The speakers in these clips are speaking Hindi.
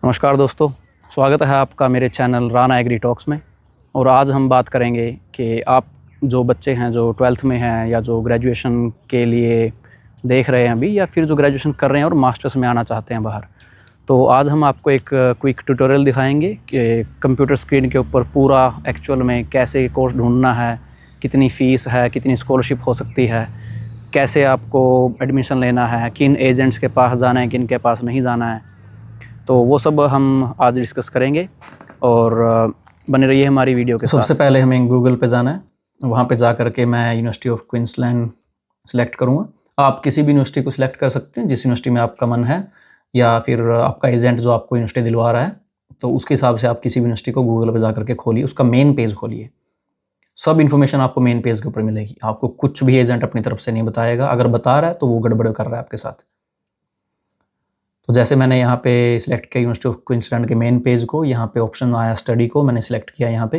नमस्कार दोस्तों, स्वागत है आपका मेरे चैनल राना एग्री टॉक्स में। और आज हम बात करेंगे कि आप जो बच्चे हैं जो 12th में हैं या जो ग्रेजुएशन के लिए देख रहे हैं अभी, या फिर जो ग्रेजुएशन कर रहे हैं और मास्टर्स में आना चाहते हैं बाहर, तो आज हम आपको एक क्विक ट्यूटोरियल दिखाएंगे कि कंप्यूटर स्क्रीन के ऊपर पूरा एक्चुअल में कैसे कोर्स ढूंढना है, कितनी फ़ीस है, कितनी स्कॉलरशिप हो सकती है, कैसे आपको एडमिशन लेना है, किन एजेंट्स के पास जाना है, किन के पास नहीं जाना है। तो वो सब हम आज डिस्कस करेंगे और बने रहिए हमारी वीडियो के साथ। सबसे पहले हमें गूगल पे जाना है, वहाँ पे जा कर के मैं यूनिवर्सिटी ऑफ क्वींसलैंड सेलेक्ट करूँगा। आप किसी भी यूनिवर्सिटी को सिलेक्ट कर सकते हैं जिस यूनिवर्सिटी में आपका मन है, या फिर आपका एजेंट जो आपको यूनिवर्सिटी दिलवा रहा है, तो उसके हिसाब से आप किसी भी यूनिवर्सिटी को गूगल पे जा कर के खोलिए, उसका मेन पेज खोलिए। सब इन्फॉर्मेशन आपको मेन पेज के ऊपर मिलेगी। आपको कुछ भी एजेंट अपनी तरफ से नहीं बताएगा, अगर बता रहा है तो वो गड़बड़ कर रहा है आपके साथ। तो जैसे मैंने यहाँ पे सिलेक्ट किया यूनिवर्सिटी ऑफ क्वींसलैंड के मेन पेज को, यहाँ पे ऑप्शन आया स्टडी को, मैंने सिलेक्ट किया यहाँ पे।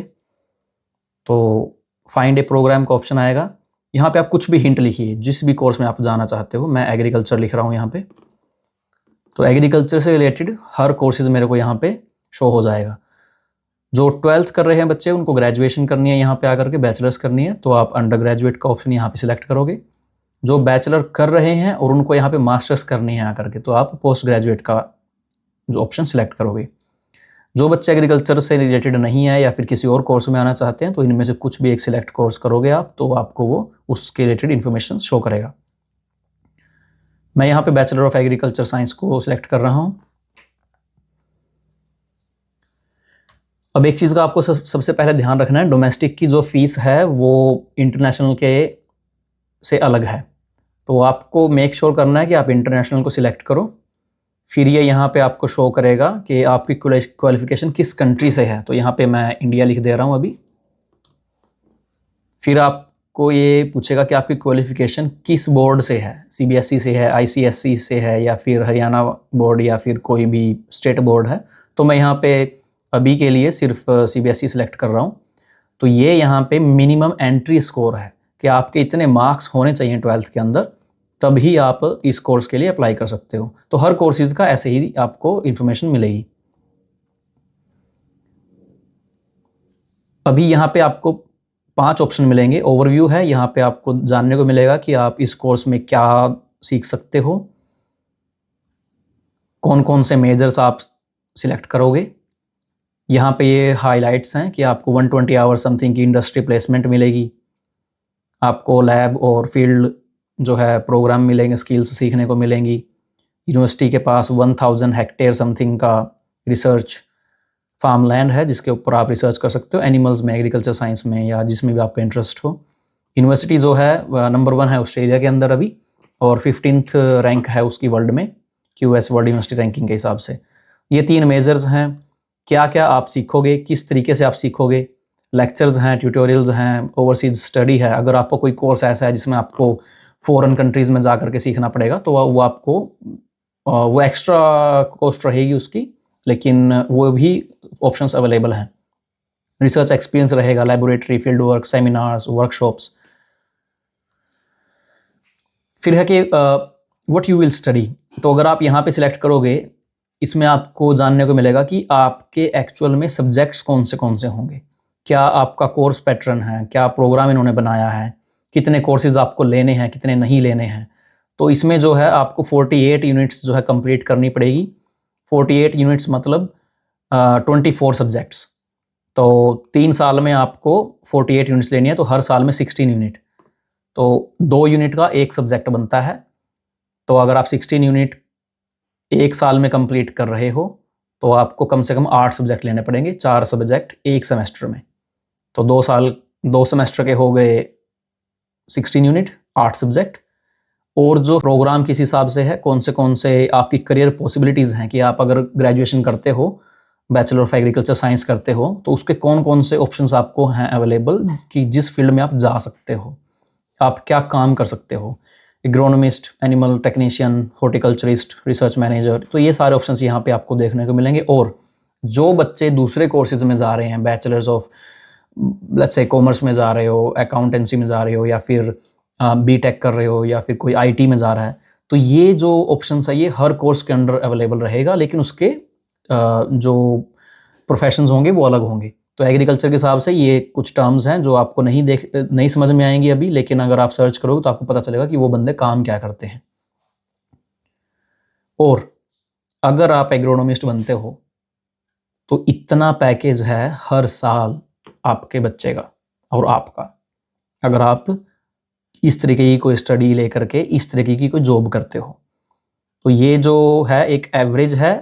तो फाइंड ए प्रोग्राम का ऑप्शन आएगा, यहाँ पे आप कुछ भी हिंट लिखिए जिस भी कोर्स में आप जाना चाहते हो। मैं एग्रीकल्चर लिख रहा हूँ यहाँ पे, तो एग्रीकल्चर से रिलेटेड हर कोर्सेज मेरे को यहाँ पे शो हो जाएगा। जो 12th कर रहे हैं बच्चे, उनको ग्रेजुएशन करनी है, यहाँ पे आकर के बैचलर्स करनी है, तो आप अंडर ग्रेजुएट का ऑप्शन यहाँ पे सिलेक्ट करोगे। जो बैचलर कर रहे हैं और उनको यहाँ पे मास्टर्स करनी है आकर के, तो आप पोस्ट ग्रेजुएट का जो ऑप्शन सिलेक्ट करोगे। जो बच्चे एग्रीकल्चर से रिलेटेड नहीं है या फिर किसी और कोर्स में आना चाहते हैं, तो इनमें से कुछ भी एक सिलेक्ट कोर्स करोगे आप, तो आपको वो उसके रिलेटेड इन्फॉर्मेशन शो करेगा। मैं यहाँ पे बैचलर ऑफ एग्रीकल्चर साइंस को सिलेक्ट कर रहा हूँ। अब एक चीज़ का आपको सबसे पहले ध्यान रखना है, डोमेस्टिक की जो फीस है वो इंटरनेशनल के से अलग है, तो आपको मेक श्योर करना है कि आप इंटरनेशनल को सिलेक्ट करो। फिर ये यहाँ पे आपको शो करेगा कि आपकी क्वालिफिकेशन किस कंट्री से है, तो यहाँ पे मैं इंडिया लिख दे रहा हूँ अभी। फिर आपको ये पूछेगा कि आपकी क्वालिफिकेशन किस बोर्ड से है, CBSE से है, ICSE से है, या फिर हरियाणा बोर्ड, या फिर कोई भी स्टेट बोर्ड है। तो मैं यहाँ पे अभी के लिए सिर्फ CBSE सिलेक्ट कर रहा हूँ। तो ये यहाँ पे मिनिमम एंट्री स्कोर है कि आपके इतने मार्क्स होने चाहिए 12th के अंदर, तभी आप इस कोर्स के लिए अप्लाई कर सकते हो। तो हर कोर्सेज का ऐसे ही आपको इन्फॉर्मेशन मिलेगी। अभी यहाँ पे आपको 5 ऑप्शन मिलेंगे। ओवरव्यू है, यहाँ पे आपको जानने को मिलेगा कि आप इस कोर्स में क्या सीख सकते हो, कौन कौन से मेजर्स आप सिलेक्ट करोगे। यहाँ पे ये हाईलाइट्स हैं कि आपको 120 आवर समथिंग की इंडस्ट्री प्लेसमेंट मिलेगी, आपको लैब और फील्ड जो है प्रोग्राम मिलेंगे, स्किल्स सीखने को मिलेंगी। यूनिवर्सिटी के पास 1000 हेक्टेयर समथिंग का रिसर्च फार्म लैंड है जिसके ऊपर आप रिसर्च कर सकते हो, एनिमल्स में, एग्रीकल्चर साइंस में, या जिसमें भी आपका इंटरेस्ट हो। यूनिवर्सिटी जो है नंबर 1 है ऑस्ट्रेलिया के अंदर अभी, और 15th रैंक है उसकी वर्ल्ड में, QS वर्ल्ड यूनिवर्सिटी रैंकिंग के हिसाब से। ये 3 मेजर्स हैं। क्या क्या आप सीखोगे, किस तरीके से आप सीखोगे, लेक्चर्स हैं, ट्यूटोरियल्स हैं, ओवरसीज स्टडी है। अगर आपको कोई कोर्स ऐसा है जिसमें आपको फॉरेन कंट्रीज़ में जा करके सीखना पड़ेगा, तो वो आपको वो एक्स्ट्रा कॉस्ट रहेगी उसकी, लेकिन वो भी ऑप्शंस अवेलेबल हैं। रिसर्च एक्सपीरियंस रहेगा, laboratory, field work, seminars, workshops. फिर है कि व्हाट यू विल स्टडी। तो अगर आप यहाँ पे सिलेक्ट करोगे, इसमें आपको जानने को मिलेगा कि आपके एक्चुअल में सब्जेक्ट्स कौन से होंगे, क्या आपका कोर्स पैटर्न है, क्या प्रोग्राम इन्होंने बनाया है, कितने कोर्सेज आपको लेने हैं, कितने नहीं लेने हैं। तो इसमें जो है आपको 48 यूनिट्स जो है कंप्लीट करनी पड़ेगी। 48 यूनिट्स मतलब 24 सब्जेक्ट्स। तो 3 साल में आपको 48 यूनिट्स लेनी है, तो हर साल में 16 यूनिट, तो 2 यूनिट का 1 सब्जेक्ट बनता है। तो अगर आप 16 यूनिट 1 साल में कंप्लीट कर रहे हो, तो आपको कम से कम 8 सब्जेक्ट लेने पड़ेंगे, 4 सब्जेक्ट 1 सेमेस्टर में। तो 2 सेमेस्टर के हो गए 16 यूनिट, 8 सब्जेक्ट। और जो प्रोग्राम किस हिसाब से है, कौन से आपकी करियर पॉसिबिलिटीज़ हैं, कि आप अगर ग्रेजुएशन करते हो, बैचलर ऑफ एग्रीकल्चर साइंस करते हो, तो उसके कौन से ऑप्शंस आपको हैं अवेलेबल, कि जिस फील्ड में आप जा सकते हो, आप क्या काम कर सकते हो। Agronomist, animal technician, horticulturist, research manager, तो ये सारे ऑप्शंस यहाँ पे आपको देखने को मिलेंगे। और जो बच्चे दूसरे कोर्सेज में जा रहे हैं, bachelors of let's say commerce में जा रहे हो, अकाउंटेंसी में जा रहे हो, या फिर BTech कर रहे हो, या फिर कोई IT में जा रहा है, तो ये जो ऑप्शन है ये हर कोर्स के अंडर अवेलेबल रहेगा, लेकिन उसके जो प्रोफेशंस होंगे वो अलग होंगे। तो एग्रीकल्चर के हिसाब से ये कुछ टर्म्स हैं जो आपको नहीं समझ में आएंगी अभी, लेकिन अगर आप सर्च करोगे तो आपको पता चलेगा कि वो बंदे काम क्या करते हैं। और अगर आप एग्रोनॉमिस्ट बनते हो तो इतना पैकेज है हर साल आपके बच्चे का और आपका, अगर आप इस तरीके की कोई स्टडी लेकर के इस तरीके की कोई जॉब करते हो। तो ये जो है एक एवरेज है,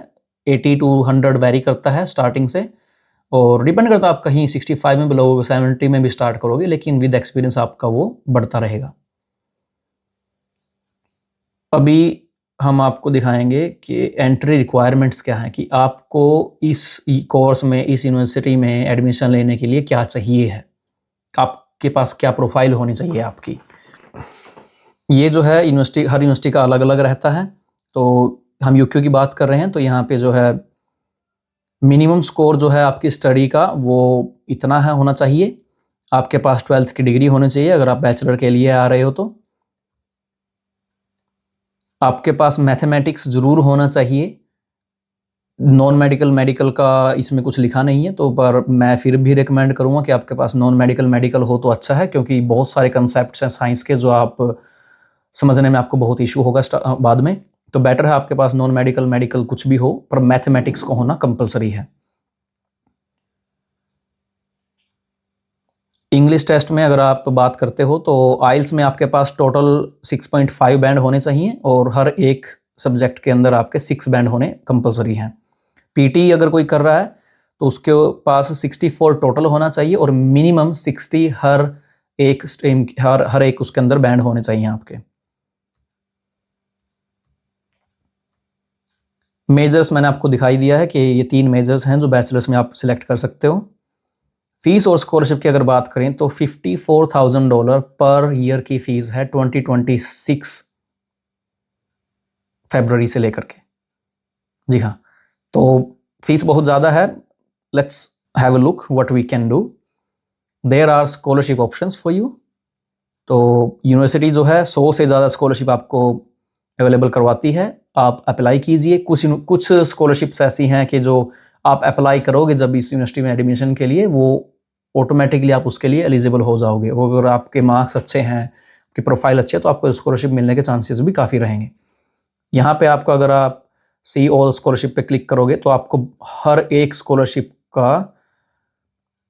80 to 100 वेरी करता है स्टार्टिंग से, और डिपेंड करता है आप कहीं 65 में भी लोगे, 70 में भी स्टार्ट करोगे, लेकिन विद एक्सपीरियंस आपका वो बढ़ता रहेगा। अभी हम आपको दिखाएंगे कि एंट्री रिक्वायरमेंट्स क्या हैं, कि आपको इस कोर्स में, इस यूनिवर्सिटी में एडमिशन लेने के लिए क्या चाहिए है, आपके पास क्या प्रोफाइल होनी चाहिए आपकी। ये जो है यूनिवर्सिटी, हर यूनिवर्सिटी का अलग अलग रहता है। तो हम यूक्यू की बात कर रहे हैं तो यहाँ पे जो है मिनिमम स्कोर जो है आपकी स्टडी का वो इतना है होना चाहिए। आपके पास 12th की डिग्री होनी चाहिए अगर आप बैचलर के लिए आ रहे हो तो। आपके पास मैथमेटिक्स ज़रूर होना चाहिए। नॉन मेडिकल मेडिकल का इसमें कुछ लिखा नहीं है, तो पर मैं फिर भी रिकमेंड करूँगा कि आपके पास नॉन मेडिकल मेडिकल हो तो अच्छा है, क्योंकि बहुत सारे कंसेप्ट्स हैं साइंस के जो आप समझने में आपको बहुत इशू होगा बाद में। तो बेटर है आपके पास नॉन मेडिकल मेडिकल कुछ भी हो, पर मैथमेटिक्स को होना कंपलसरी है। इंग्लिश टेस्ट में अगर आप बात करते हो तो आइल्स में आपके पास टोटल 6.5 बैंड होने चाहिए, और हर एक सब्जेक्ट के अंदर आपके 6 बैंड होने कंपलसरी हैं। पीटी अगर कोई कर रहा है तो उसके पास 64 टोटल होना चाहिए, और मिनिमम 60 हर एक स्ट्रीम, हर एक उसके अंदर बैंड होने चाहिए आपके। मेजर्स मैंने आपको दिखाई दिया है कि ये 3 मेजर्स हैं जो बैचलर्स में आप सिलेक्ट कर सकते हो। फीस और स्कॉलरशिप की अगर बात करें तो $54,000 पर ईयर की फीस है 2026 फरवरी से लेकर के। जी हाँ, तो फीस बहुत ज़्यादा है। Let's have a look what we can do. There are scholarship options for you. तो यूनिवर्सिटी जो है 100 से ज़्यादा स्कॉलरशिप आपको अवेलेबल करवाती है। आप अप्लाई कीजिए। कुछ स्कॉलरशिप्स ऐसी हैं कि जो आप अप्लाई करोगे जब इस यूनिवर्सिटी में एडमिशन के लिए, वो ऑटोमेटिकली आप उसके लिए एलिजिबल हो जाओगे। वो अगर आपके मार्क्स अच्छे हैं, आपकी प्रोफाइल अच्छी है, तो आपको स्कॉलरशिप मिलने के चांसेस भी काफ़ी रहेंगे। यहाँ पे आपको, अगर आप सी ऑल स्कॉलरशिप पे क्लिक करोगे तो आपको हर एक स्कॉलरशिप का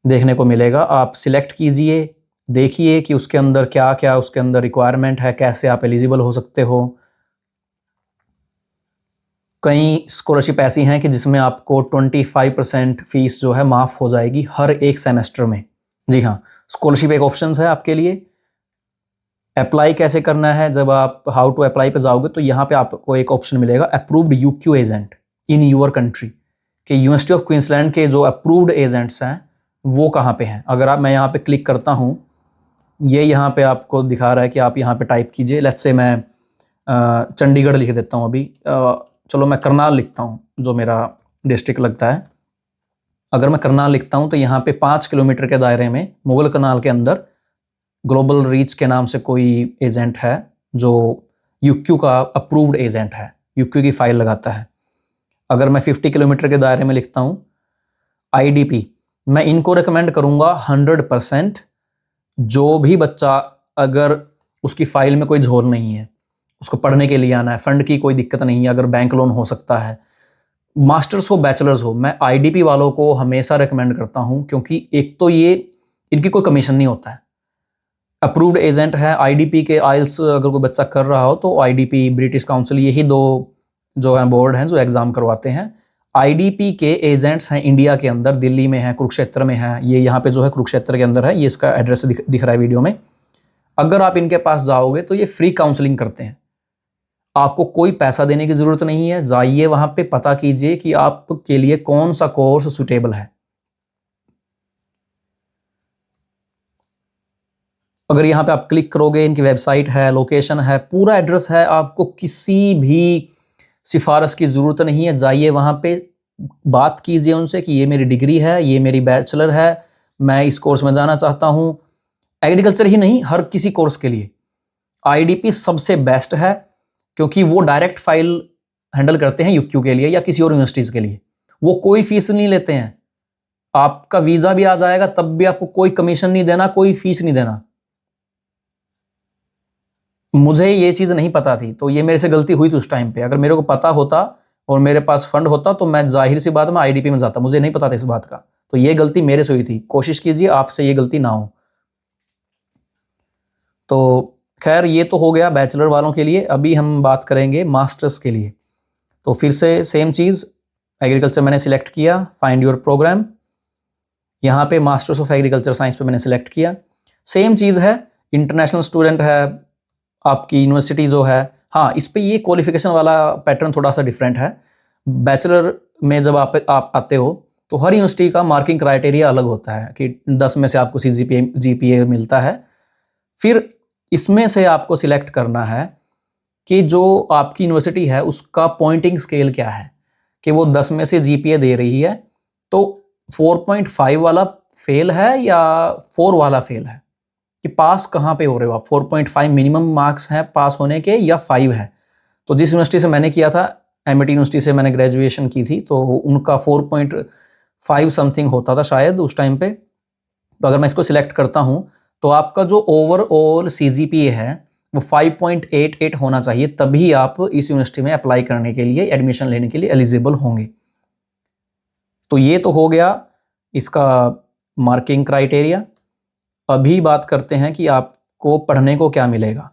देखने को मिलेगा। आप सिलेक्ट कीजिए, देखिए कि उसके अंदर क्या क्या उसके अंदर रिक्वायरमेंट है, कैसे आप एलिजिबल हो सकते हो। कई स्कॉलरशिप ऐसी हैं कि जिसमें आपको 25% फीस जो है माफ़ हो जाएगी हर एक सेमेस्टर में। जी हाँ, स्कॉलरशिप एक ऑप्शन है आपके लिए। अप्लाई कैसे करना है, जब आप हाउ टू अप्लाई पे जाओगे तो यहाँ पे आपको एक ऑप्शन मिलेगा approved UQ agent in your country, कि यूनिवर्सिटी ऑफ क्वींसलैंड के जो अप्रूव्ड एजेंट्स हैं वो कहाँ पे हैं। अगर मैं यहाँ पे क्लिक करता हूँ, ये यहाँ पे आपको दिखा रहा है कि आप यहाँ पे टाइप कीजिए। लेट्स से मैं चंडीगढ़ लिख देता हूँ अभी। चलो मैं करनाल लिखता हूँ जो मेरा डिस्ट्रिक्ट लगता है। अगर मैं करनाल लिखता हूँ तो यहाँ पे 5 किलोमीटर के दायरे में मुगल कनाल के अंदर ग्लोबल रीच के नाम से कोई एजेंट है जो यूक्यू का अप्रूव्ड एजेंट है, यूक्यू की फाइल लगाता है। अगर मैं 50 किलोमीटर के दायरे में लिखता हूँ आईडीपी, मैं इनको रिकमेंड करूँगा 100%। जो भी बच्चा, अगर उसकी फ़ाइल में कोई झोल नहीं है, उसको पढ़ने के लिए आना है, फ़ंड की कोई दिक्कत नहीं है, अगर बैंक लोन हो सकता है, मास्टर्स हो बैचलर्स हो, मैं आईडीपी वालों को हमेशा रिकमेंड करता हूँ, क्योंकि एक तो ये इनकी कोई कमीशन नहीं होता है, अप्रूव्ड एजेंट है। आईडीपी के आइल्स अगर कोई बच्चा कर रहा हो तो आईडीपी, ब्रिटिश काउंसिल, यही 2 जो है बोर्ड हैं जो एग्ज़ाम करवाते हैं। आईडीपी के एजेंट्स हैं इंडिया के अंदर, दिल्ली में है, कुरुक्षेत्र में है। ये यहाँ पे जो है कुरुक्षेत्र के अंदर है, ये इसका एड्रेस दिख रहा है वीडियो में। अगर आप इनके पास जाओगे तो ये फ्री काउंसलिंग करते हैं, आपको कोई पैसा देने की ज़रूरत नहीं है। जाइए वहाँ पे, पता कीजिए कि आपके लिए कौन सा कोर्स सुटेबल है। अगर यहाँ पे आप क्लिक करोगे, इनकी वेबसाइट है, लोकेशन है, पूरा एड्रेस है, आपको किसी भी सिफारिश की ज़रूरत नहीं है। जाइए वहाँ पे, बात कीजिए उनसे कि ये मेरी डिग्री है, ये मेरी बैचलर है, मैं इस कोर्स में जाना चाहता हूँ। एग्रीकल्चर ही नहीं, हर किसी कोर्स के लिए आईडीपी सबसे बेस्ट है, क्योंकि वो डायरेक्ट फाइल हैंडल करते हैं यूक्यू के लिए या किसी और यूनिवर्सिटीज़ के लिए। वो कोई फीस नहीं लेते हैं। आपका वीज़ा भी आ जाएगा तब भी आपको कोई कमीशन नहीं देना, कोई फीस नहीं देना। मुझे ये चीज़ नहीं पता थी, तो ये मेरे से गलती हुई थी उस टाइम पे। अगर मेरे को पता होता और मेरे पास फंड होता तो मैं ज़ाहिर सी बात में आईडीपी में जाता। मुझे नहीं पता था इस बात का, तो ये गलती मेरे से हुई थी। कोशिश कीजिए आपसे ये गलती ना हो। तो खैर ये तो हो गया बैचलर वालों के लिए। अभी हम बात करेंगे मास्टर्स के लिए। तो फिर से सेम चीज़, एग्रीकल्चर मैंने सिलेक्ट किया, फाइंड योर प्रोग्राम। यहाँ पे मास्टर्स ऑफ एग्रीकल्चर साइंस पे मैंने सिलेक्ट किया। सेम चीज़ है, इंटरनेशनल स्टूडेंट है, आपकी यूनिवर्सिटी जो है। हाँ, इस पे ये क्वालिफिकेशन वाला पैटर्न थोड़ा सा डिफरेंट है। बैचलर में जब आप आते हो तो हर यूनिवर्सिटी का मार्किंग क्राइटेरिया अलग होता है कि 10 में से आपको जीपीए मिलता है। फिर इसमें से आपको सिलेक्ट करना है कि जो आपकी यूनिवर्सिटी है उसका पॉइंटिंग स्केल क्या है, कि वो 10 में से जीपीए दे रही है तो 4.5 वाला फेल है या 4 वाला फेल है, कि पास कहाँ पे हो रहे हो आप। 4.5 मिनिमम मार्क्स हैं पास होने के या 5 है। तो जिस यूनिवर्सिटी से मैंने किया था, एमआईटी यूनिवर्सिटी से मैंने ग्रेजुएशन की थी, तो उनका 4.5 समथिंग होता था शायद उस टाइम पे। तो अगर मैं इसको सिलेक्ट करता हूँ तो आपका जो ओवरऑल सीजीपीए है वो 5.88 होना चाहिए, तभी आप इस यूनिवर्सिटी में अप्लाई करने के लिए, एडमिशन लेने के लिए एलिजिबल होंगे। तो ये तो हो गया इसका मार्किंग क्राइटेरिया। अभी बात करते हैं कि आपको पढ़ने को क्या मिलेगा।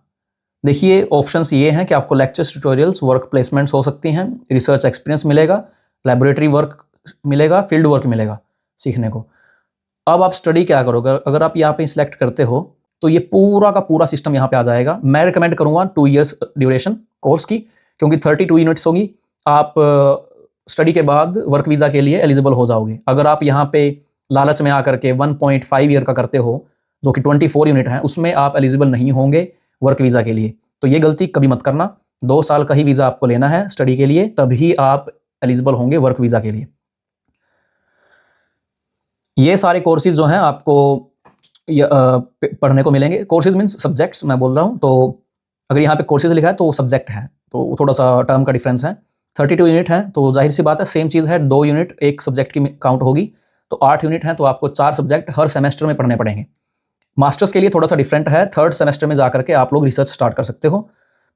देखिए ऑप्शंस ये हैं कि आपको लेक्चर्स, ट्यूटोरियल्स, वर्क प्लेसमेंट्स हो सकती हैं, रिसर्च एक्सपीरियंस मिलेगा, लैबोरेटरी वर्क मिलेगा, फील्ड वर्क मिलेगा सीखने को। अब आप स्टडी क्या करोगे? अगर आप यहाँ पे सिलेक्ट करते हो तो ये पूरा का पूरा सिस्टम यहाँ पे आ जाएगा। मैं रिकमेंड करूँगा 2 इयर्स ड्यूरेशन कोर्स की, क्योंकि 32 यूनिट्स होगी। आप स्टडी के बाद वर्क वीज़ा के लिए एलिजिबल हो जाओगे। अगर आप यहाँ पे लालच में आकर के 1.5 ईयर का करते हो जो कि 24 यूनिट है, उसमें आप एलिजिबल नहीं होंगे वर्क वीज़ा के लिए। तो ये गलती कभी मत करना। 2 साल का ही वीज़ा आपको लेना है स्टडी के लिए, तभी आप एलिजिबल होंगे वर्क वीज़ा के लिए। ये सारे कोर्सेज जो हैं आपको पढ़ने को मिलेंगे। कोर्सेज मीन्स सब्जेक्ट्स मैं बोल रहा हूँ। तो अगर यहाँ पे कोर्सेज लिखा है तो वो सब्जेक्ट है, तो थोड़ा सा टर्म का डिफरेंस है। 32 यूनिट है तो जाहिर सी बात है सेम चीज़ है, 2 यूनिट एक सब्जेक्ट की काउंट होगी। तो 8 यूनिट हैं तो आपको 4 सब्जेक्ट हर सेमेस्टर में पढ़ने पड़ेंगे। मास्टर्स के लिए थोड़ा सा डिफरेंट है, 3rd सेमेस्टर में जाकर के आप लोग रिसर्च स्टार्ट कर सकते हो,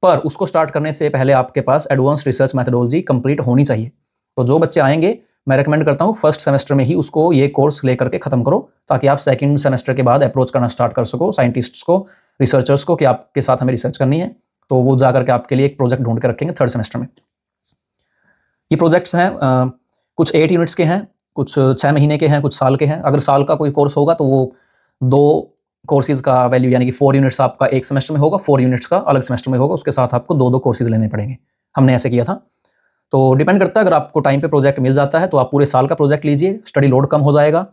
पर उसको स्टार्ट करने से पहले आपके पास एडवांस रिसर्च मैथडोलॉजी कंप्लीट होनी चाहिए। तो जो बच्चे आएंगे मैं रेकमेंड करता हूँ 1st सेमेस्टर में ही उसको ये कोर्स लेकर के ख़त्म करो, ताकि आप 2nd सेमेस्टर के बाद अप्रोच करना स्टार्ट कर सको साइंटिस्ट्स को, रिसर्चर्स को, कि आपके साथ हमें रिसर्च करनी है। तो वो जाकर के आपके लिए एक प्रोजेक्ट ढूंढ के रखेंगे 3rd सेमेस्टर में। ये प्रोजेक्ट्स हैं, कुछ 8 यूनिट्स के हैं, कुछ 6 महीने के हैं, कुछ साल के हैं। अगर साल का कोई कोर्स होगा तो वो 2 कोर्सेज का वैल्यू, यानी कि 4 यूनिट्स आपका एक सेमेस्टर में होगा, 4 यूनिट्स का अलग सेमेस्टर में होगा, उसके साथ आपको 2-2 कोर्सेज लेने पड़ेंगे। हमने ऐसे किया था। तो डिपेंड करता है, अगर आपको टाइम पे प्रोजेक्ट मिल जाता है तो आप पूरे साल का प्रोजेक्ट लीजिए, स्टडी लोड कम हो जाएगा,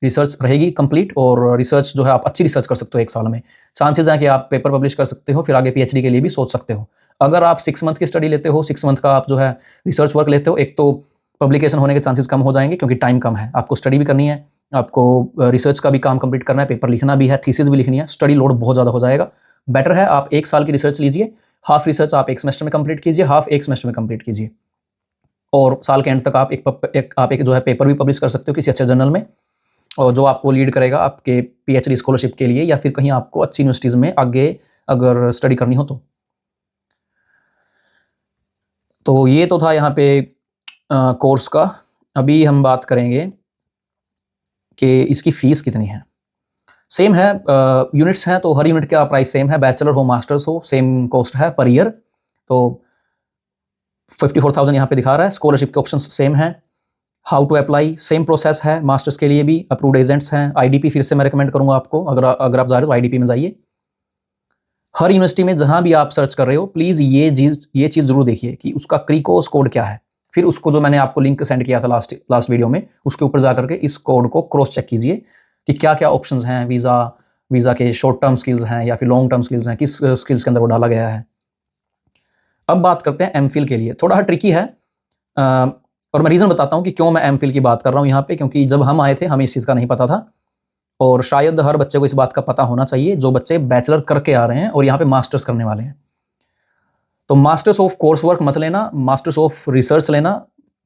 रिसर्च रहेगी कंप्लीट, और रिसर्च जो है आप अच्छी रिसर्च कर सकते हो 1 साल में। चांसेस हैं कि आप पेपर पब्लिश कर सकते हो, फिर आगे पीएचडी के लिए भी सोच सकते हो। अगर आप 6 मंथ की स्टडी लेते हो, 6 मंथ का आप जो है रिसर्च वर्क लेते हो, एक तो पब्लिकेशन होने के चांसेस कम हो जाएंगे क्योंकि टाइम कम है, आपको स्टडी भी करनी है, आपको रिसर्च का भी काम कंप्लीट करना है, पेपर लिखना भी है, थीसिस भी लिखनी है, स्टडी लोड बहुत ज़्यादा हो जाएगा। बेटर है आप 1 साल की रिसर्च लीजिए, हाफ रिसर्च आप 1 सेमेस्टर में कंप्लीट कीजिए, हाफ 1 सेमेस्टर में कंप्लीट कीजिए, और साल के एंड तक आप एक जो है पेपर भी पब्लिश कर सकते हो किसी अच्छे जर्नल में, और जो आपको लीड करेगा आपके पीएचडी स्कॉलरशिप के लिए, या फिर कहीं आपको अच्छी यूनिवर्सिटीज़ में आगे अगर स्टडी करनी हो तो ये तो था यहाँ पे कोर्स का। अभी हम बात करेंगे कि इसकी फ़ीस कितनी है। सेम है, यूनिट्स हैं तो हर यूनिट का प्राइस सेम है, बैचलर हो मास्टर्स हो सेम कॉस्ट है पर ईयर। तो 54,000 यहाँ पे दिखा रहा है। स्कॉलरशिप के ऑप्शंस सेम हैं। How to apply same process है मास्टर्स के लिए भी, अप्रूव्ड एजेंट्स हैं। आईडीपी फिर से मैं रिकमेंड करूँगा आपको, अगर आप जा रहे हो तो आईडीपी में जाइए। हर यूनिवर्सिटी में जहाँ भी आप सर्च कर रहे हो प्लीज़ ये चीज़ ज़रूर देखिए कि उसका क्रीकोस कोड क्या है। फिर उसको जो मैंने आपको लिंक सेंड किया था लास्ट वीडियो में, उसके ऊपर जा करके इस कोड को क्रॉस चेक कीजिए कि क्या क्या ऑप्शंस हैं, वीज़ा के शॉर्ट टर्म स्किल्स हैं या फिर लॉन्ग टर्म स्किल्स हैं, किस स्किल्स के अंदर वो डाला गया है। अब बात करते हैं एमफिल के लिए। थोड़ा ट्रिकी है, और मैं रीज़न बताता हूँ कि क्यों मैं एमफिल की बात कर रहा हूँ यहाँ पे, क्योंकि जब हम आए थे हमें इस चीज़ का नहीं पता था, और शायद हर बच्चे को इस बात का पता होना चाहिए जो बच्चे बैचलर करके आ रहे हैं और यहाँ पे मास्टर्स करने वाले हैं। तो मास्टर्स ऑफ कोर्स वर्क मत लेना, मास्टर्स ऑफ रिसर्च लेना,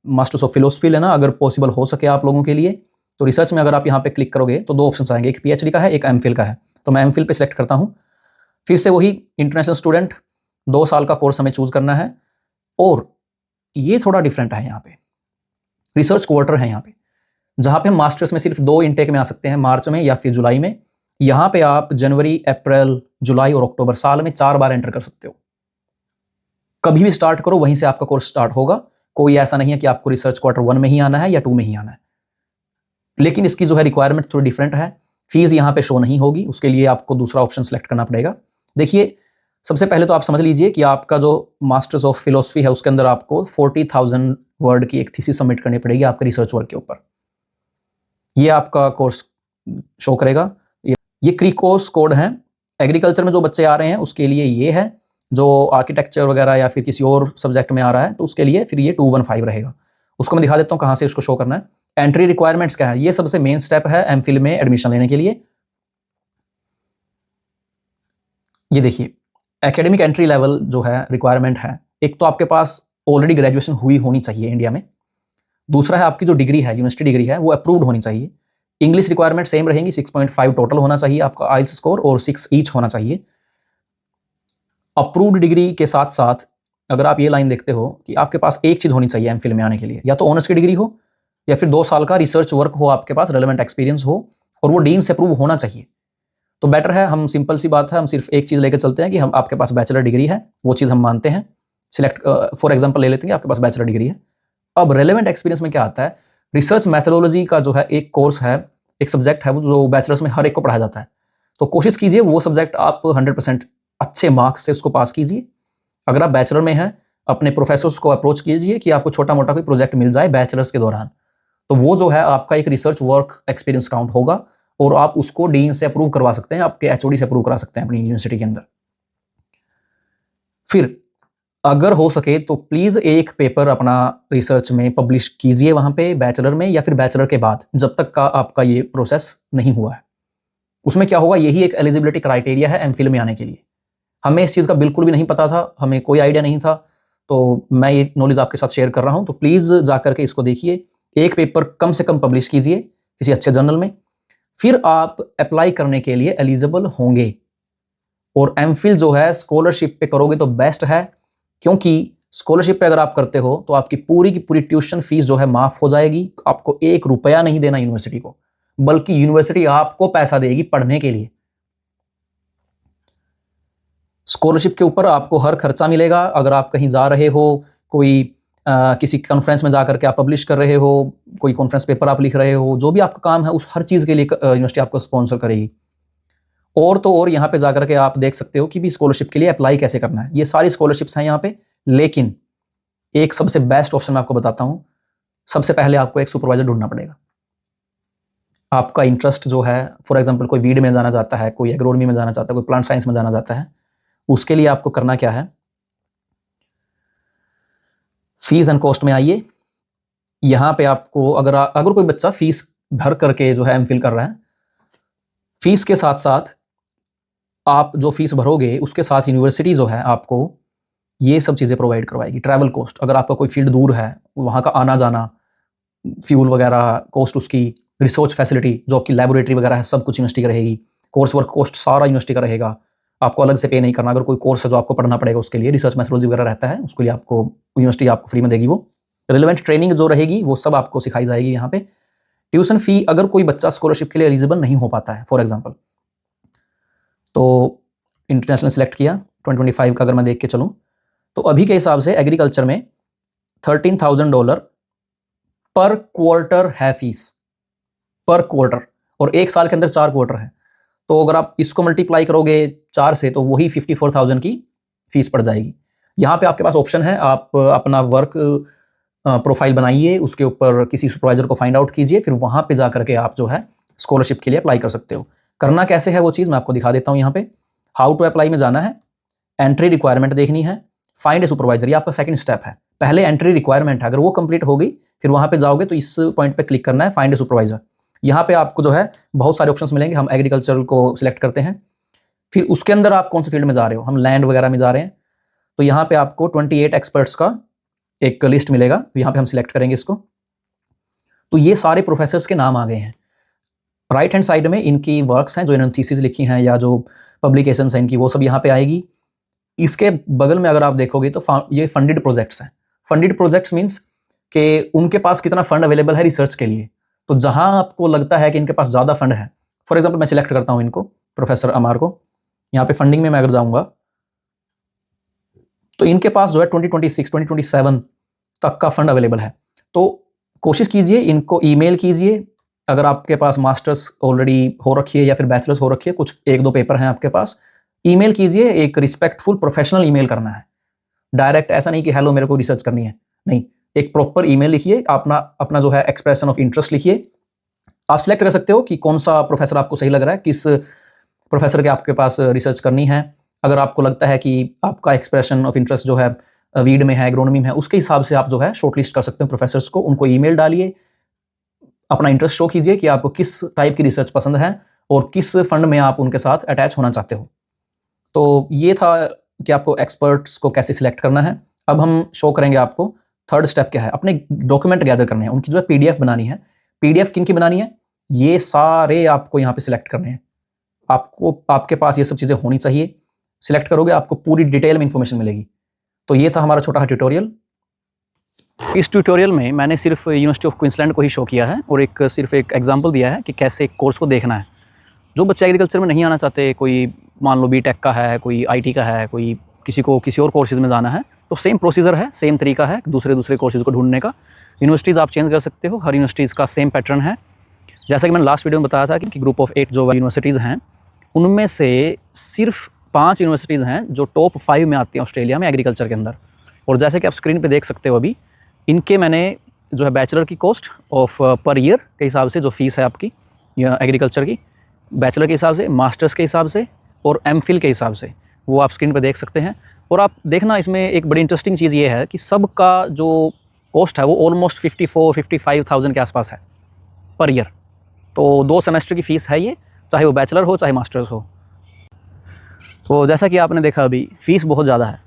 मास्टर्स ऑफ फिलोसफी लेना अगर पॉसिबल हो सके आप लोगों के लिए। तो रिसर्च में अगर आप यहाँ पे क्लिक करोगे तो 2 ऑप्शन आएंगे, एक पीएचडी का है, एक एमफिल का है। तो मैं एमफिल पे सेलेक्ट करता हूँ। फिर से वही इंटरनेशनल स्टूडेंट, 2 साल का कोर्स हमें चूज करना है। और ये थोड़ा डिफरेंट है, यहाँ पे रिसर्च क्वार्टर है यहाँ पे, जहाँ पे हम मास्टर्स में सिर्फ 2 इनटेक में आ सकते हैं, मार्च में या फिर जुलाई में। यहाँ पे आप जनवरी, अप्रैल, जुलाई और अक्टूबर, साल में 4 बार एंटर कर सकते हो। कभी भी स्टार्ट करो, वहीं से आपका कोर्स स्टार्ट होगा। कोई ऐसा नहीं है कि आपको रिसर्च क्वार्टर 1 में ही आना है या 2 में ही आना है। लेकिन इसकी जो है रिक्वायरमेंट थोड़ी डिफरेंट है। फीस यहाँ पे शो नहीं होगी, उसके लिए आपको दूसरा ऑप्शन सेलेक्ट करना पड़ेगा। देखिए, सबसे पहले तो आप समझ लीजिए कि आपका जो मास्टर्स ऑफ फिलोसफी है उसके अंदर आपको 40,000 वर्ड की एक थीसिस सबमिट करनी पड़ेगी आपके रिसर्च वर्क के ऊपर। ये आपका कोर्स शो करेगा। ये क्रीकोर्स कोड है। एग्रीकल्चर में जो बच्चे आ रहे हैं उसके लिए ये है, जो आर्किटेक्चर वगैरह या फिर किसी और सब्जेक्ट में आ रहा है तो उसके लिए फिर ये 215 रहेगा। उसको मैं दिखा देता हूँ कहाँ से उसको शो करना है। एंट्री रिक्वायरमेंट्स क्या है, ये सबसे मेन स्टेप है एमफिल में एडमिशन लेने के लिए। ये देखिए, एकेडमिक एंट्री लेवल जो है रिक्वायरमेंट है, एक तो आपके पास ऑलरेडी ग्रेजुएशन हुई होनी चाहिए इंडिया में। दूसरा है आपकी जो डिग्री है, यूनिवर्सिटी डिग्री है, वो अप्रूव्ड होनी चाहिए। इंग्लिश रिक्वायरमेंट सेम रहेंगी, 6.5 टोटल होना चाहिए आपका आइल्स स्कोर और 6 ईच होना चाहिए। अप्रूव्ड डिग्री के साथ साथ अगर आप ये लाइन देखते हो कि आपके पास एक चीज़ होनी चाहिए एमफिल में आने के लिए, या तो ऑनर्स की डिग्री हो या फिर 2 साल का रिसर्च वर्क हो आपके पास, रेलेवेंट एक्सपीरियंस हो, और वो डीन से अप्रूव होना चाहिए। तो बेटर है, हम सिंपल सी बात है, हम सिर्फ एक चीज़ लेकर चलते हैं कि हम आपके पास बैचलर डिग्री है, वो चीज़ हम मानते हैं। सिलेक्ट फॉर एग्जाम्पल ले लेते हैं कि आपके पास बैचलर डिग्री है। अब रेलेवेंट एक्सपीरियंस में क्या आता है, रिसर्च मैथोडोलॉजी का जो है एक कोर्स है, एक सब्जेक्ट है वो जो बैचलर्स में हर एक को पढ़ाया जाता है। तो कोशिश कीजिए वो सब्जेक्ट आप 100% अच्छे मार्क्स से उसको पास कीजिए। अगर आप बैचलर में हैं, अपने प्रोफेसर्स को अप्रोच कीजिए कि आपको छोटा मोटा कोई प्रोजेक्ट मिल जाए बैचलर्स के दौरान, तो वो जो है आपका एक रिसर्च वर्क एक्सपीरियंस काउंट होगा और आप उसको डीन से अप्रूव करवा सकते हैं, आपके एचओडी से अप्रूव करा सकते हैं अपनी यूनिवर्सिटी के अंदर। फिर अगर हो सके तो प्लीज़ एक पेपर अपना रिसर्च में पब्लिश कीजिए वहाँ पे बैचलर में या फिर बैचलर के बाद, जब तक का आपका ये प्रोसेस नहीं हुआ है। उसमें क्या होगा, यही एक एलिजिबिलिटी क्राइटेरिया है एमफिल में आने के लिए। हमें इस चीज़ का बिल्कुल भी नहीं पता था, हमें कोई आइडिया नहीं था, तो मैं ये नॉलेज आपके साथ शेयर कर रहा हूँ। तो प्लीज़ जाकर के इसको देखिए, एक पेपर कम से कम पब्लिश कीजिए किसी अच्छे जर्नल में, फिर आप अप्लाई करने के लिए एलिजिबल होंगे। और एमफिल जो है स्कॉलरशिप पे करोगे तो बेस्ट है, क्योंकि स्कॉलरशिप पे अगर आप करते हो तो आपकी पूरी की पूरी ट्यूशन फीस जो है माफ हो जाएगी। आपको 1 रुपया नहीं देना यूनिवर्सिटी को, बल्कि यूनिवर्सिटी आपको पैसा देगी पढ़ने के लिए। स्कॉलरशिप के ऊपर आपको हर खर्चा मिलेगा। अगर आप कहीं जा रहे हो, कोई किसी कॉन्फ्रेंस में जाकर के आप पब्लिश कर रहे हो, कोई कॉन्फ्रेंस पेपर आप लिख रहे हो, जो भी आपका काम है उस हर चीज़ के लिए यूनिवर्सिटी आपको स्पॉन्सर करेगी। और तो और यहाँ पे जाकर के आप देख सकते हो कि भी स्कॉलरशिप के लिए अप्लाई कैसे करना है। ये सारी स्कॉलरशिप्स हैं यहाँ पे, लेकिन एक सबसे बेस्ट ऑप्शन मैं आपको बताता हूँ। सबसे पहले आपको एक सुपरवाइजर ढूंढना पड़ेगा। आपका इंटरेस्ट जो है, फॉर एग्जाम्पल कोई वीड में जाना चाहता है, कोई एग्रोनॉमी में जाना चाहता है, कोई प्लांट साइंस में जाना चाहता है, उसके लिए आपको करना क्या है, फीस एंड कॉस्ट में आइए। यहाँ पे आपको अगर कोई बच्चा फीस भर करके जो है एमफिल कर रहा है, फीस के साथ साथ आप जो फीस भरोगे उसके साथ यूनिवर्सिटी जो है आपको ये सब चीज़ें प्रोवाइड करवाएगी। ट्रैवल कॉस्ट, अगर आपका कोई फील्ड दूर है, वहाँ का आना जाना, फ्यूल वगैरह कॉस्ट, उसकी रिसर्च फैसिलिटी जो आपकी लेबोरेटरी वगैरह है, सब कुछ यूनिवर्सिटी का रहेगी। कोर्स वर्क कॉस्ट सारा यूनिवर्सिटी का रहेगा, आपको अलग से पे नहीं करना। अगर कोई कोर्स है जो आपको पढ़ना पड़ेगा, उसके लिए रिसर्च मैथोडोलॉजी वगैरह रहता है, उसके लिए आपको यूनिवर्सिटी आपको फ्री में देगी। वो रिलेवेंट ट्रेनिंग जो रहेगी वो सब आपको सिखाई जाएगी यहाँ पे। ट्यूशन फी, अगर कोई बच्चा स्कॉलरशिप के लिए एलिजिबल नहीं हो पाता है फॉर एग्जाम्पल, तो इंटरनेशनल सेलेक्ट किया 2025 का अगर मैं देख के चलूँ तो अभी के हिसाब से एग्रीकल्चर में $13,000 पर क्वार्टर है फीस, पर क्वार्टर, और 1 साल के अंदर 4 क्वार्टर है। तो अगर आप इसको मल्टीप्लाई करोगे 4 से तो वही 54,000 की फीस पड़ जाएगी। यहाँ पे आपके पास ऑप्शन है, आप अपना वर्क प्रोफाइल बनाइए, उसके ऊपर किसी सुपरवाइजर को फाइंड आउट कीजिए, फिर वहाँ पे जा करके आप जो है स्कॉलरशिप के लिए अप्लाई कर सकते हो। करना कैसे है वो चीज़ मैं आपको दिखा देता हूँ। यहाँ पे हाउ टू अप्लाई में जाना है, एंट्री रिक्वायरमेंट देखनी है, फाइंड ए सुपरवाइजर, ये आपका सेकंड स्टेप है। पहले एंट्री रिक्वायरमेंट है, अगर वो कंप्लीट हो गई फिर वहाँ पे जाओगे तो इस पॉइंट पे क्लिक करना है, फाइंड ए सुपरवाइजर। यहाँ पे आपको जो है बहुत सारे ऑप्शंस मिलेंगे, हम एग्रीकल्चर को सिलेक्ट करते हैं। फिर उसके अंदर आप कौन से फील्ड में जा रहे हो, हम लैंड वगैरह में जा रहे हैं, तो यहाँ पे आपको 28 एक्सपर्ट्स का एक लिस्ट मिलेगा, तो यहाँ पे हम सिलेक्ट करेंगे इसको। तो ये सारे प्रोफेसर्स के नाम आ गए हैं। राइट हैंड साइड में इनकी वर्क्स हैं, जो इन्होंने थीसिस लिखी हैं या जो पब्लिकेशंस हैं इनकी, वो सब यहाँ पे आएगी। इसके बगल में अगर आप देखोगे तो ये फंडेड प्रोजेक्ट्स हैं। फंडेड प्रोजेक्ट्स मीन्स कि उनके पास कितना फंड अवेलेबल है रिसर्च के लिए। तो जहाँ आपको लगता है कि इनके पास ज़्यादा फंड है, फॉर एग्जाम्पल मैं सिलेक्ट करता हूँ इनको, प्रोफेसर अमार को। यहाँ पे फंडिंग में मैं अगर जाऊँगा तो इनके पास जो है 2026, 2027 तक का फंड अवेलेबल है। तो कोशिश कीजिए, इनको ईमेल कीजिए। अगर आपके पास मास्टर्स ऑलरेडी हो रखी है या फिर बैचलर्स हो रखी है, कुछ 1-2 पेपर हैं आपके पास, ईमेल कीजिए। एक रिस्पेक्टफुल प्रोफेशनल ईमेल करना है, डायरेक्ट ऐसा नहीं कि हेलो मेरे को रिसर्च करनी है, नहीं, एक प्रॉपर ईमेल लिखिए। अपना जो है एक्सप्रेशन ऑफ इंटरेस्ट लिखिए। आप सिलेक्ट कर सकते हो कि कौन सा प्रोफेसर आपको सही लग रहा है, किस प्रोफेसर के आपके पास रिसर्च करनी है। अगर आपको लगता है कि आपका एक्सप्रेशन ऑफ इंटरेस्ट जो है वीड में है, एग्रोनॉमी में है, उसके हिसाब से आप जो है शॉर्टलिस्ट कर सकते हो प्रोफेसर्स को। उनको ईमेल डालिए, अपना इंटरेस्ट शो कीजिए कि आपको किस टाइप की रिसर्च पसंद है और किस फंड में आप उनके साथ अटैच होना चाहते हो। तो ये था कि आपको एक्सपर्ट्स को कैसे सिलेक्ट करना है। अब हम शो करेंगे आपको थर्ड स्टेप क्या है। अपने डॉक्यूमेंट गैदर करने हैं, उनकी जो है पीडीएफ बनानी है। पीडीएफ किन की बनानी है, ये सारे आपको यहाँ पे सिलेक्ट करने हैं। आपको आपके पास ये सब चीज़ें होनी चाहिए। सिलेक्ट करोगे आपको पूरी डिटेल में इंफॉर्मेशन मिलेगी। तो ये था हमारा छोटा सा ट्यूटोरियल। इस ट्यूटोरियल में मैंने सिर्फ यूनिवर्सिटी ऑफ क्वींसलैंड को ही शो किया है और सिर्फ एक एग्जांपल दिया है कि कैसे एक कोर्स को देखना है। जो बच्चे एग्रीकल्चर में नहीं आना चाहते, कोई मान लो बीटेक का है, कोई आईटी का है, कोई किसी को किसी और कोर्सेज़ में जाना है, तो सेम प्रोसीजर है, सेम तरीका है दूसरे कोर्सेज़ को ढूंढने का। यूनिवर्सिटीज़ आप चेंज कर सकते हो, हर यूनिवर्सिटीज़ का सेम पैटर्न है। जैसा कि मैंने लास्ट वीडियो में बताया था कि ग्रुप ऑफ 8 जो यूनिवर्सिटीज़ हैं, उनमें से सिर्फ 5 यूनिवर्सिटीज़ हैं जो टॉप 5 में आती हैं ऑस्ट्रेलिया में एग्रीकल्चर के अंदर। और जैसे कि आप स्क्रीन पे देख सकते हो अभी, इनके मैंने जो है बैचलर की कॉस्ट ऑफ पर ईयर के हिसाब से जो फीस है आपकी या एग्रीकल्चर की, बैचलर के हिसाब से, मास्टर्स के हिसाब से और एमफिल के हिसाब से, वो आप स्क्रीन पर देख सकते हैं। और आप देखना, इसमें एक बड़ी इंटरेस्टिंग चीज़ ये है कि सबका जो कॉस्ट है वो ऑलमोस्ट 54-55,000 के आसपास है पर ईयर। तो 2 सेमेस्टर की फ़ीस है ये, चाहे वो बैचलर हो चाहे मास्टर्स हो। तो जैसा कि आपने देखा अभी, फ़ीस बहुत ज़्यादा है।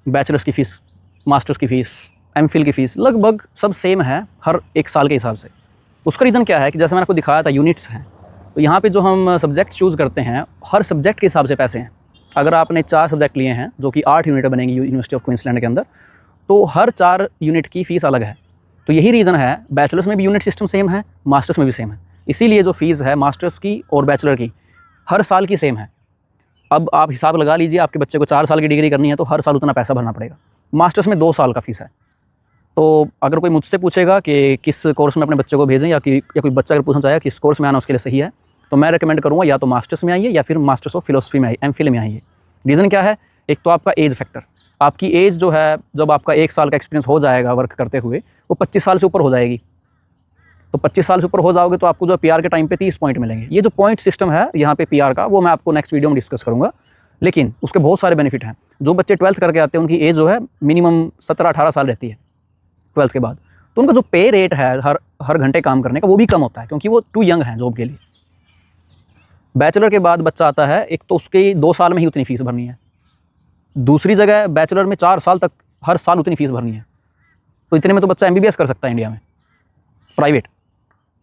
बैचलर्स की फ़ीस, मास्टर्स की फ़ीस, एमफिल की फ़ीस लगभग सब सेम है हर एक साल के हिसाब से। उसका रीज़न क्या है कि जैसे मैंने आपको दिखाया था, यूनिट्स हैं। तो यहाँ पे जो हम सब्जेक्ट चूज़ करते हैं, हर सब्जेक्ट के हिसाब से पैसे हैं। अगर आपने 4 सब्जेक्ट लिए हैं जो कि 8 यूनिट बनेंगी यूनिवर्सिटी ऑफ क्वींसलैंड के अंदर, तो हर 4 यूनिट की फ़ीस अलग है। तो यही रीज़न है, बैचलर्स में भी यूनिट सिस्टम सेम है, मास्टर्स में भी सेम है। इसीलिए जो फ़ीस है मास्टर्स की और बैचलर की हर साल की सेम है। अब आप हिसाब लगा लीजिए, आपके बच्चे को 4 साल की डिग्री करनी है तो हर साल उतना पैसा भरना पड़ेगा। मास्टर्स में 2 साल का फ़ीस है। तो अगर कोई मुझसे पूछेगा कि किस कोर्स में अपने बच्चे को भेजें, या कोई बच्चा अगर पूछना चाहे किस कोर्स में आना उसके लिए सही है, तो मैं रिकमेंड करूँगा या तो मास्टर्स में आइए या फिर मास्टर्स ऑफ फिलोसफी में आइए, एमफिल में आइए। रीज़न क्या है, एक तो आपका एज फैक्टर, आपकी एज जो है, जब आपका 1 साल का एक्सपीरियंस हो जाएगा वर्क करते हुए, वो 25 साल से ऊपर हो जाएगी। तो 25 साल से ऊपर हो जाओगे तो आपको जो पीआर के टाइम पे 30 पॉइंट मिलेंगे। ये जो पॉइंट सिस्टम है यहाँ पे पीआर का, वो मैं आपको नेक्स्ट वीडियो में डिस्कस करूँगा। लेकिन उसके बहुत सारे बेनिफिट हैं। जो बच्चे 12th करके आते हैं उनकी एज जो है मिनिमम 17-18 साल रहती है 12th के बाद। तो उनका जो पे रेट है हर घंटे काम करने का, वो भी कम होता है क्योंकि वो टू यंग हैं जॉब के लिए। बैचलर के बाद बच्चा आता है, एक तो उसके 2 साल में ही उतनी फ़ीस भरनी है, दूसरी जगह बैचलर में 4 साल तक हर साल उतनी फ़ीस भरनी है। तो इतने में तो बच्चा एमबीबीएस कर सकता है इंडिया में प्राइवेट।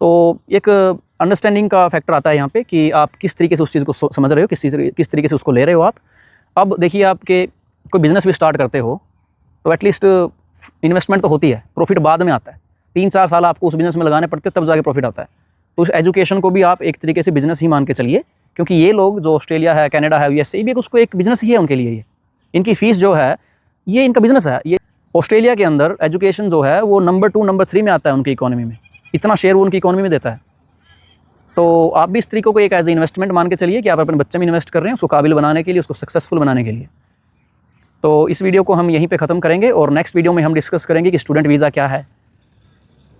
तो एक अंडरस्टैंडिंग का फैक्टर आता है यहाँ पे कि आप किस तरीके से उस चीज़ को समझ रहे हो, किस तरीके से उसको ले रहे हो आप। अब देखिए, आपके कोई बिज़नेस भी स्टार्ट करते हो तो एटलीस्ट इन्वेस्टमेंट तो होती है, प्रॉफिट बाद में आता है। 3-4 साल आपको उस बिज़नेस में लगाने पड़ते हैं, तब जाके प्रॉफिट आता है। तो उस एजुकेशन को भी आप एक तरीके से बिज़नेस ही मान के चलिए, क्योंकि ये लोग जो ऑस्ट्रेलिया है, कनाडा है, यूएसए भी, उसको एक बिज़नेस ही है उनके लिए। ये इनकी फ़ीस जो है, ये इनका बिज़नेस है। ये ऑस्ट्रेलिया के अंदर एजुकेशन जो है वो नंबर 2, नंबर 3 में आता है उनकी इकोनॉमी में। इतना शेयर वो उनकी इकोनॉमी में देता है। तो आप भी इस तरीके को एक एज ए इन्वेस्टमेंट मान के चलिए कि आप अपने बच्चे में इन्वेस्ट कर रहे हैं, उसको काबिल बनाने के लिए, उसको सक्सेसफुल बनाने के लिए। तो इस वीडियो को हम यहीं पे ख़त्म करेंगे और नेक्स्ट वीडियो में हम डिस्कस करेंगे कि स्टूडेंट वीज़ा क्या है,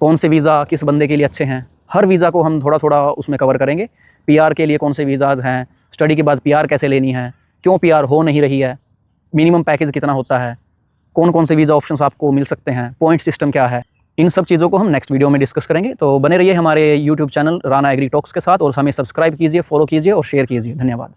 कौन से वीज़ा किस बंदे के लिए अच्छे हैं। हर वीज़ा को हम थोड़ा थोड़ा उसमें कवर करेंगे। पीआर के लिए कौन से वीज़ाज़ हैं, स्टडी के बाद पीआर कैसे लेनी है, क्यों पीआर हो नहीं रही है, मिनिमम पैकेज कितना होता है, कौन कौन से वीज़ा ऑप्शंस आपको मिल सकते हैं, पॉइंट सिस्टम क्या है। इन सब चीज़ों को हम नेक्स्ट वीडियो में डिस्कस करेंगे। तो बने रहिए हमारे YouTube channel Rana agri talks के साथ और हमें सब्सक्राइब कीजिए, फॉलो कीजिए और शेयर कीजिए। धन्यवाद।